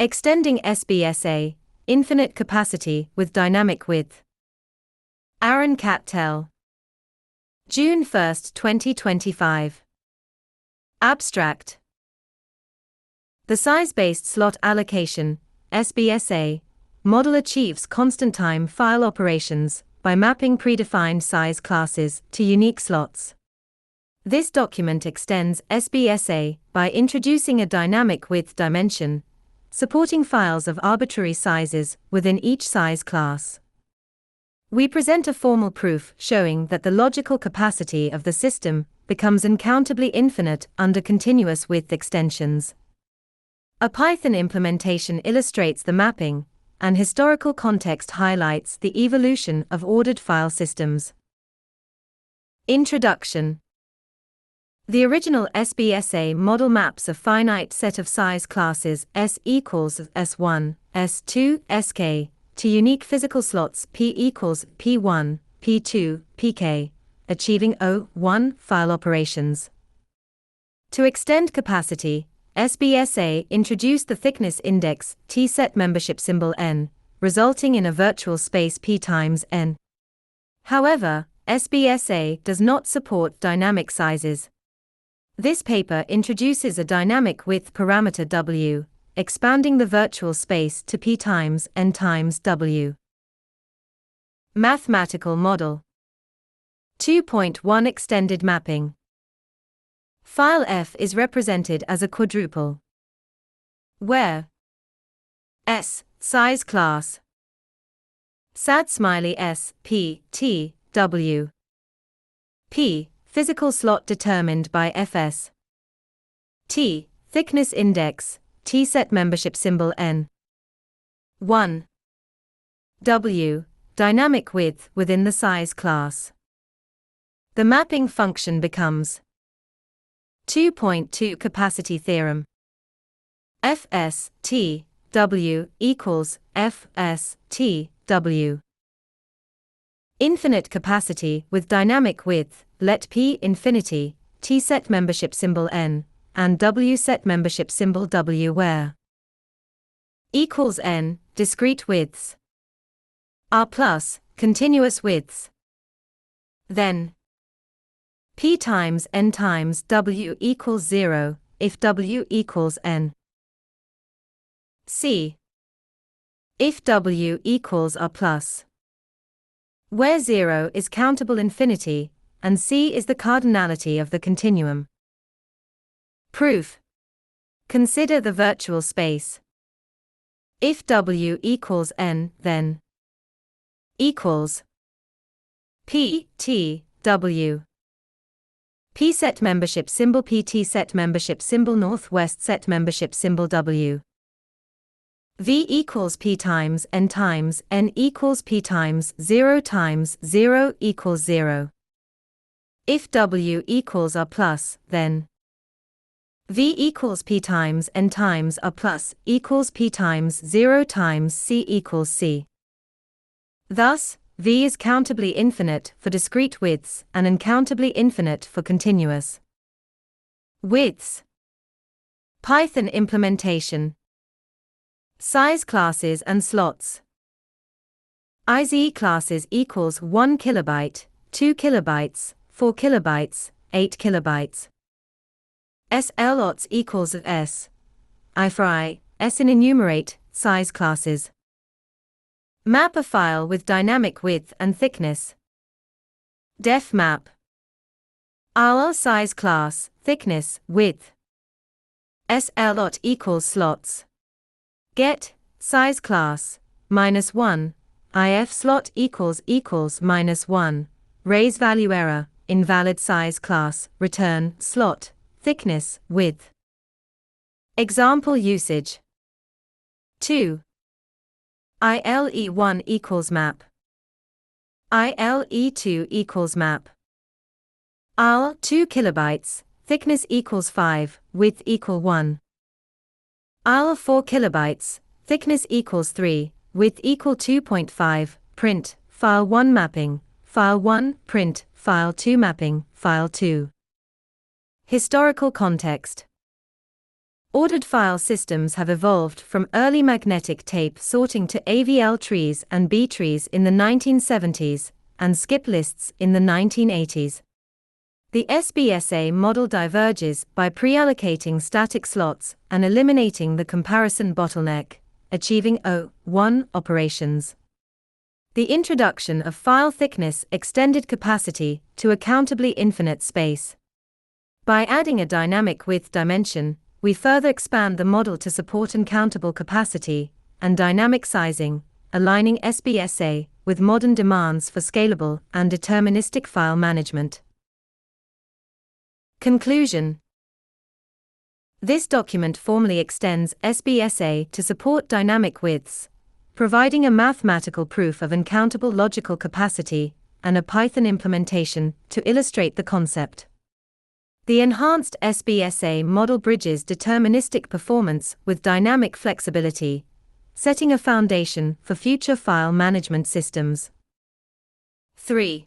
Extending SBSA, Infinite Capacity with Dynamic Width. Aaron Cattell. June 1, 2025. Abstract. The size-based slot allocation, SBSA, model achieves constant-time file operations by mapping predefined size classes to unique slots. This document extends SBSA by introducing a dynamic width dimension, supporting files of arbitrary sizes within each size class. We present a formal proof showing that the logical capacity of the system becomes uncountably infinite under continuous width extensions. A Python implementation illustrates the mapping, and historical context highlights the evolution of ordered file systems. Introduction. The original SBSA model maps a finite set of size classes S equals S1, S2, Sk, to unique physical slots P equals P1, P2, Pk, achieving O1 file operations. To extend capacity, SBSA introduced the thickness index T set membership symbol n, resulting in a virtual space P times n. However, SBSA does not support dynamic sizes. This paper introduces a dynamic width parameter W, expanding the virtual space to P times n times W. Mathematical model. 2.1 Extended mapping. File F is represented as a quadruple, where S, size class, sad smiley S, P, T, W, P, physical slot determined by Fs, T, thickness index, T set membership symbol n, 1, W, dynamic width within the size class. The mapping function becomes 2.2 Capacity theorem. Fs, T, W equals Fs, T, W. Infinite capacity with dynamic width, let P infinity, T set membership symbol n, and W set membership symbol W where equals n, discrete widths, R plus, continuous widths. Then P times n times W equals 0, if W equals n. C. If W equals R plus, where 0 is countable infinity, and C is the cardinality of the continuum. Proof. Consider the virtual space. If W equals n, then equals P, T, W. P set membership symbol PT set membership symbol northwest set membership symbol W. V equals P times n equals P times 0 equals 0. If W equals R plus, then V equals P times n R plus equals P times 0 times C equals C. Thus, V is countably infinite for discrete widths and uncountably infinite for continuous widths. Python implementation. Size classes and slots. IZ classes equals 1 kilobyte, 2 kilobytes, 4 kilobytes, 8 kilobytes. SL lots equals S. I for I, S in enumerate, size classes. Map a file with dynamic width and thickness. Def map. RL size class, thickness, width. SL lot equals slots. Get, size class, -1, IF slot equals -1, raise value error, invalid size class, return, slot, thickness, width. Example usage. 2. ILE1 equals map. ILE2 equals map. IL 2 kilobytes, thickness equals 5, width equal 1. IL 4 kilobytes, thickness equals 3, width equal 2.5, print, file 1 mapping, file 1, print, file 2 mapping, file 2. Historical context. Ordered file systems have evolved from early magnetic tape sorting to AVL trees and B trees in the 1970s, and skip lists in the 1980s. The SBSA model diverges by pre-allocating static slots and eliminating the comparison bottleneck, achieving O(1) operations. The introduction of file thickness extended capacity to a countably infinite space. By adding a dynamic width dimension, we further expand the model to support uncountable capacity and dynamic sizing, aligning SBSA with modern demands for scalable and deterministic file management. Conclusion. This document formally extends SBSA to support dynamic widths, providing a mathematical proof of uncountable logical capacity and a Python implementation to illustrate the concept. The enhanced SBSA model bridges deterministic performance with dynamic flexibility, setting a foundation for future file management systems. 3.